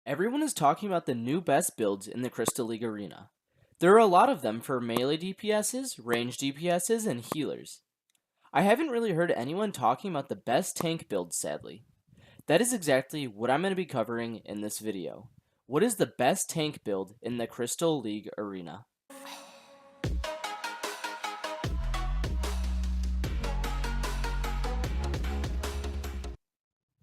Everyone is talking about the new best builds in the Crystal League arena. There are a lot of them for melee DPSs, range DPSs, and healers. I haven't really heard anyone talking about the best tank builds, sadly. That is exactly what I'm going to be covering in this video. What is the best tank build in the Crystal League arena?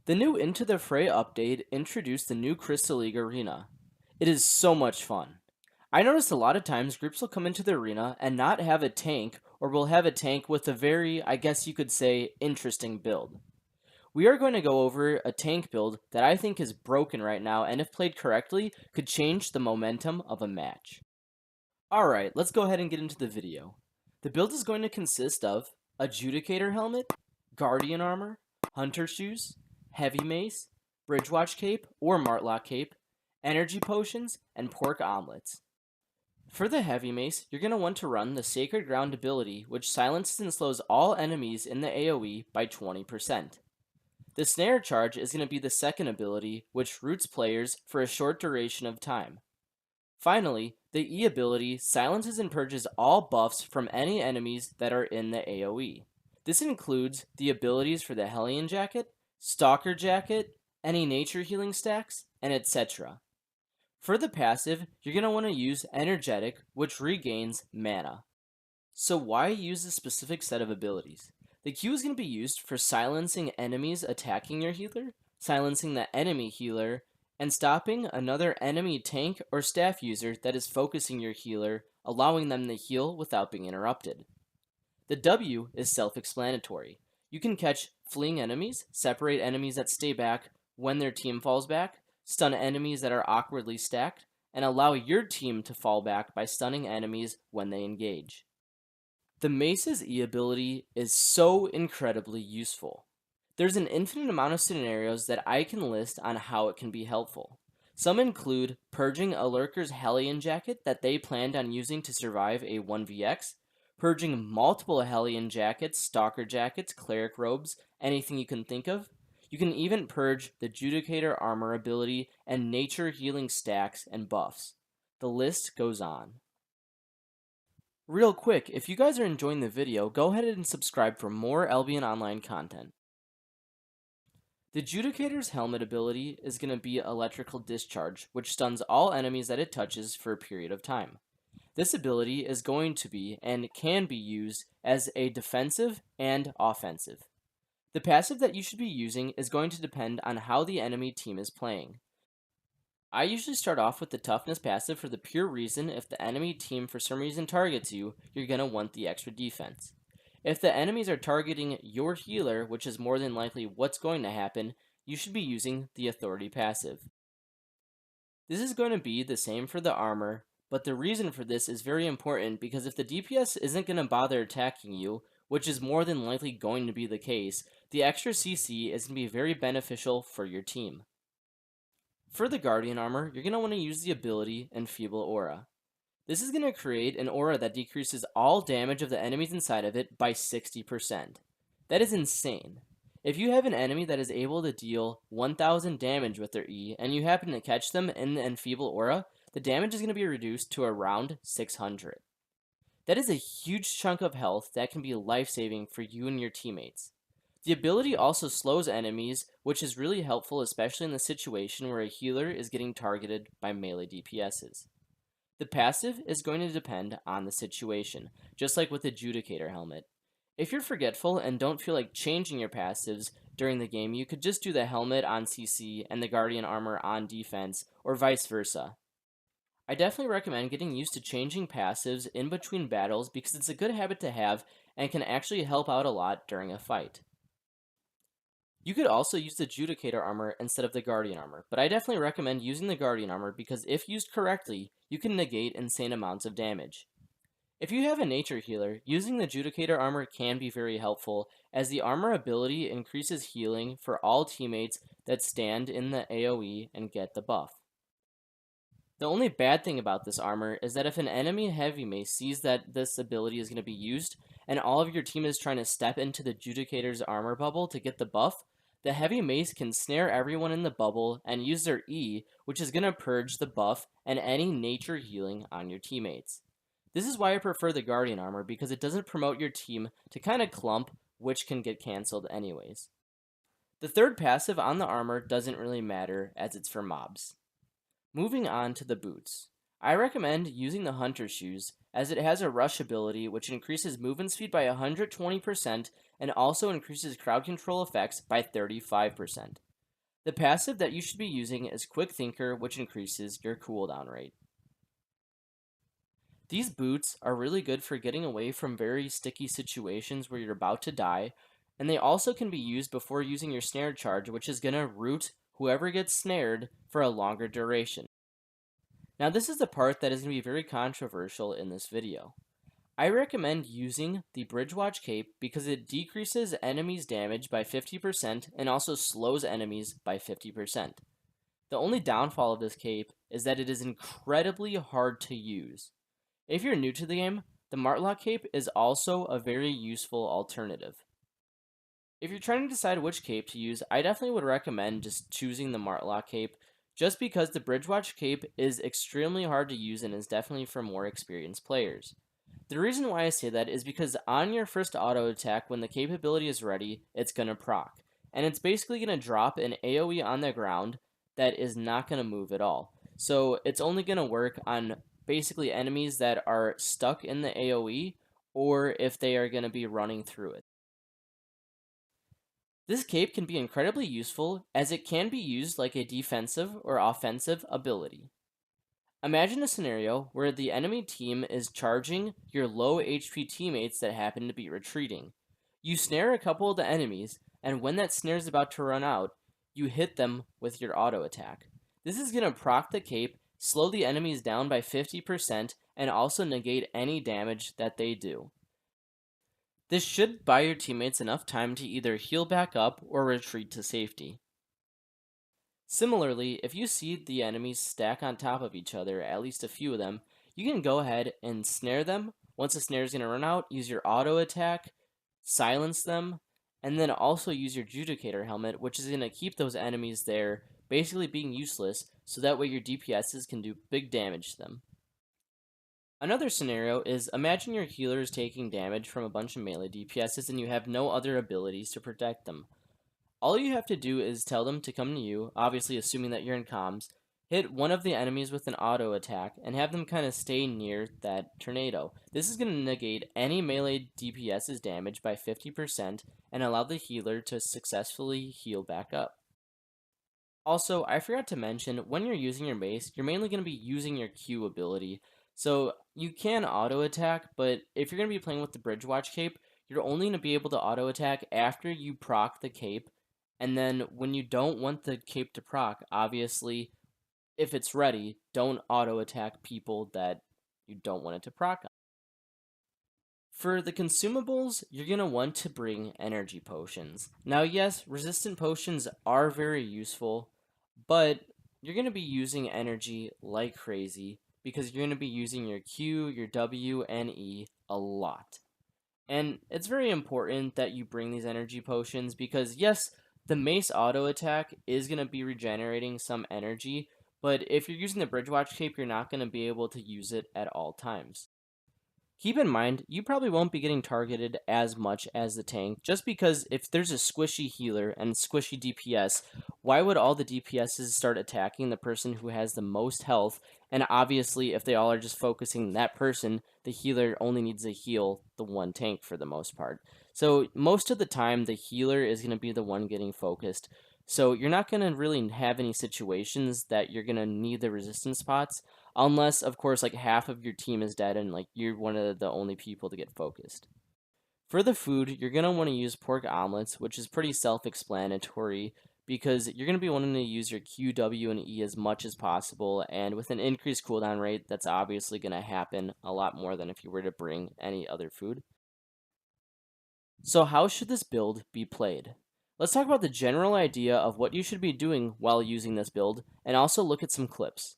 The new Into the Fray update introduced the new Crystal League arena. It is so much fun. I noticed a lot of times groups will come into the arena and not have a tank, or will have a tank with a very, I guess you could say, interesting build. We are going to go over a tank build that I think is broken right now and if played correctly, could change the momentum of a match. Alright, let's go ahead and get into the video. The build is going to consist of Adjudicator Helmet, Guardian Armor, Hunter Shoes, Heavy Mace, Bridgewatch Cape or Martlock Cape, Energy Potions, and Pork Omelets. For the Heavy Mace, you're going to want to run the Sacred Ground ability, which silences and slows all enemies in the AoE by 20%. The Snare Charge is going to be the second ability, which roots players for a short duration of time. Finally, the E ability silences and purges all buffs from any enemies that are in the AoE. This includes the abilities for the Hellion Jacket, Stalker Jacket, any nature healing stacks, and etc. For the passive, you're going to want to use Energetic, which regains mana. So why use a specific set of abilities? The Q is going to be used for silencing enemies attacking your healer, silencing the enemy healer, and stopping another enemy tank or staff user that is focusing your healer, allowing them to heal without being interrupted. The W is self-explanatory. You can catch fleeing enemies, separate enemies that stay back when their team falls back, stun enemies that are awkwardly stacked, and allow your team to fall back by stunning enemies when they engage. The Mace's E ability is so incredibly useful. There's an infinite amount of scenarios that I can list on how it can be helpful. Some include purging a lurker's Hellion Jacket that they planned on using to survive a 1vx, purging multiple Hellion Jackets, Stalker Jackets, Cleric Robes, anything you can think of. You can even purge the Judicator Armor ability and nature healing stacks and buffs. The list goes on. Real quick, if you guys are enjoying the video, go ahead and subscribe for more Albion Online content. The Judicator's helmet ability is going to be Electrical Discharge, which stuns all enemies that it touches for a period of time. This ability is going to be and can be used as a defensive and offensive. The passive that you should be using is going to depend on how the enemy team is playing. I usually start off with the toughness passive for the pure reason if the enemy team for some reason targets you, you're going to want the extra defense. If the enemies are targeting your healer, which is more than likely what's going to happen, you should be using the authority passive. This is going to be the same for the armor, but the reason for this is very important because if the DPS isn't going to bother attacking you, which is more than likely going to be the case, the extra CC is going to be very beneficial for your team. For the Guardian armor, you're going to want to use the ability Enfeeble Aura. This is going to create an aura that decreases all damage of the enemies inside of it by 60%. That is insane. If you have an enemy that is able to deal 1000 damage with their E, and you happen to catch them in the Enfeeble Aura, the damage is going to be reduced to around 600. That is a huge chunk of health that can be life-saving for you and your teammates. The ability also slows enemies, which is really helpful especially in the situation where a healer is getting targeted by melee DPSs. The passive is going to depend on the situation, just like with the Adjudicator helmet. If you're forgetful and don't feel like changing your passives during the game, you could just do the helmet on CC and the Guardian armor on defense, or vice versa. I definitely recommend getting used to changing passives in between battles because it's a good habit to have and can actually help out a lot during a fight. You could also use the Judicator armor instead of the Guardian armor, but I definitely recommend using the Guardian armor because if used correctly, you can negate insane amounts of damage. If you have a nature healer, using the Judicator armor can be very helpful, as the armor ability increases healing for all teammates that stand in the AoE and get the buff. The only bad thing about this armor is that if an enemy heavy mace sees that this ability is going to be used, and all of your team is trying to step into the Judicator's armor bubble to get the buff, The heavy mace can snare everyone in the bubble and use their E, which is going to purge the buff and any nature healing on your teammates. This is why I prefer the Guardian armor, because it doesn't promote your team to kind of clump, which can get cancelled anyways. The third passive on the armor doesn't really matter as it's for mobs. Moving on to the boots. I recommend using the Hunter Shoes as it has a rush ability which increases movement speed by 120% and also increases crowd control effects by 35%. The passive that you should be using is Quick Thinker, which increases your cooldown rate. These boots are really good for getting away from very sticky situations where you're about to die, and they also can be used before using your snare charge, which is going to root whoever gets snared for a longer duration. Now this is the part that is going to be very controversial in this video. I recommend using the Bridgewatch Cape because it decreases enemies' damage by 50% and also slows enemies by 50%. The only downfall of this cape is that it is incredibly hard to use. If you're new to the game, the Martlock cape is also a very useful alternative. If you're trying to decide which cape to use, I definitely would recommend just choosing the Martlock cape, just because the Bridgewatch cape is extremely hard to use and is definitely for more experienced players. The reason why I say that is because on your first auto attack, when the capability is ready, it's going to proc. And it's basically going to drop an AoE on the ground that is not going to move at all. So it's only going to work on basically enemies that are stuck in the AoE or if they are going to be running through it. This cape can be incredibly useful as it can be used like a defensive or offensive ability. Imagine a scenario where the enemy team is charging your low HP teammates that happen to be retreating. You snare a couple of the enemies, and when that snare is about to run out, you hit them with your auto attack. This is going to proc the cape, slow the enemies down by 50%, and also negate any damage that they do. This should buy your teammates enough time to either heal back up or retreat to safety. Similarly, if you see the enemies stack on top of each other, at least a few of them, you can go ahead and snare them. Once the snare is going to run out, use your auto attack, silence them, and then also use your Judicator helmet, which is going to keep those enemies there, basically being useless, so that way your DPSs can do big damage to them. Another scenario is imagine your healer is taking damage from a bunch of melee DPSs and you have no other abilities to protect them. All you have to do is tell them to come to you, obviously assuming that you're in comms, hit one of the enemies with an auto attack, and have them kind of stay near that tornado. This is going to negate any melee DPS's damage by 50% and allow the healer to successfully heal back up. Also, I forgot to mention, when you're using your mace, you're mainly going to be using your Q ability. So you can auto attack, but if you're going to be playing with the Bridgewatch cape, you're only going to be able to auto attack after you proc the cape. And then when you don't want the cape to proc, obviously, if it's ready, don't auto attack people that you don't want it to proc on. For the consumables, you're going to want to bring energy potions. Now, yes, resistant potions are very useful, but you're going to be using energy like crazy because you're going to be using your Q, your W, and E a lot. And it's very important that you bring these energy potions because, yes, the mace auto attack is going to be regenerating some energy, but if you're using the Bridgewatch cape, you're not going to be able to use it at all times. Keep in mind, you probably won't be getting targeted as much as the tank, just because if there's a squishy healer and squishy DPS, why would all the DPSs start attacking the person who has the most health? And obviously, if they all are just focusing that person, the healer only needs to heal the one tank for the most part. So most of the time, the healer is going to be the one getting focused. So you're not going to really have any situations that you're going to need the resistance spots. Unless, of course, like half of your team is dead and like you're one of the only people to get focused. For the food, you're going to want to use pork omelets, which is pretty self-explanatory because you're going to be wanting to use your Q, W, and E as much as possible, and with an increased cooldown rate, that's obviously going to happen a lot more than if you were to bring any other food. So how should this build be played? Let's talk about the general idea of what you should be doing while using this build, and also look at some clips.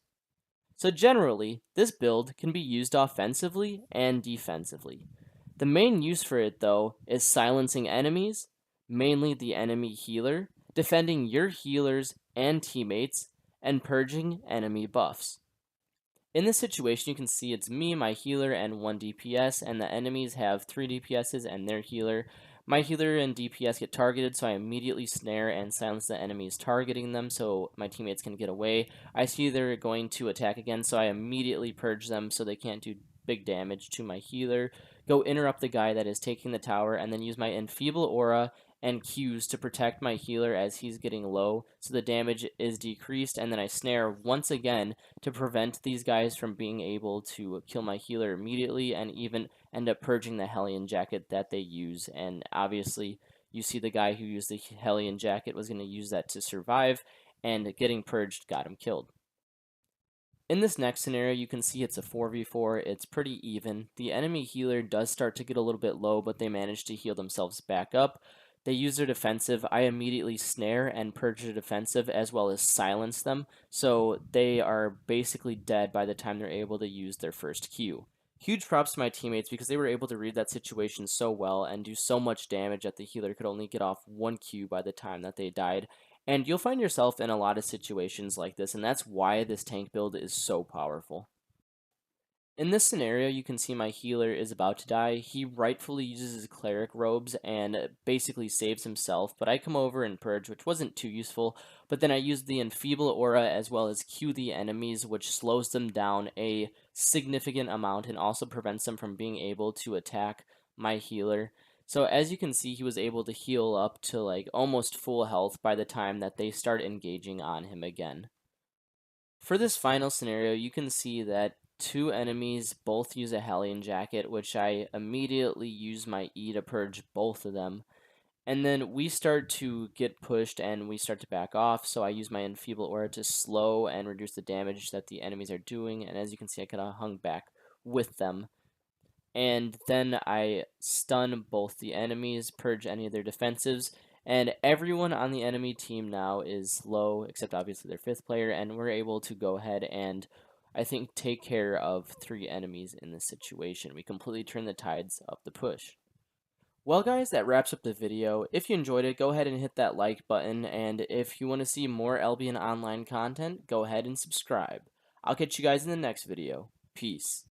So generally, this build can be used offensively and defensively. The main use for it, though, is silencing enemies, mainly the enemy healer, defending your healers and teammates, and purging enemy buffs. In this situation, you can see it's me, my healer, and 1 DPS, and the enemies have 3 DPSs and their healer. My healer and DPS get targeted, so I immediately snare and silence the enemies targeting them so my teammates can get away. I see they're going to attack again, so I immediately purge them so they can't do big damage to my healer. Go interrupt the guy that is taking the tower, and then use my Enfeeble Aura and Qs to protect my healer as he's getting low, so the damage is decreased, and then I snare once again to prevent these guys from being able to kill my healer immediately and even end up purging the Hellion Jacket that they use. And obviously, you see the guy who used the Hellion Jacket was going to use that to survive, and getting purged got him killed. In this next scenario, you can see it's a 4v4. It's pretty even. The enemy healer does start to get a little bit low, but they manage to heal themselves back up. They use their defensive. I immediately snare and purge their defensive as well as silence them, so they are basically dead by the time they're able to use their first Q. Huge props to my teammates because they were able to read that situation so well and do so much damage that the healer could only get off 1 Q by the time that they died. And you'll find yourself in a lot of situations like this, and that's why this tank build is so powerful. In this scenario, you can see my healer is about to die. He rightfully uses his cleric robes and basically saves himself, but I come over and purge, which wasn't too useful, but then I use the Enfeeble Aura as well as Q the enemies, which slows them down a significant amount and also prevents them from being able to attack my healer. So as you can see, he was able to heal up to like almost full health by the time that they start engaging on him again. For this final scenario, you can see that two enemies both use a Hellion Jacket, which I immediately use my E to purge both of them. And then we start to get pushed and we start to back off, so I use my Enfeeble Aura to slow and reduce the damage that the enemies are doing, and as you can see, I kind of hung back with them. And then I stun both the enemies, purge any of their defensives, and everyone on the enemy team now is low, except obviously their fifth player, and we're able to go ahead and, I think, take care of 3 enemies in this situation. We completely turn the tides of the push. Well guys, that wraps up the video. If you enjoyed it, go ahead and hit that like button, and if you want to see more Albion online content, go ahead and subscribe. I'll catch you guys in the next video. Peace.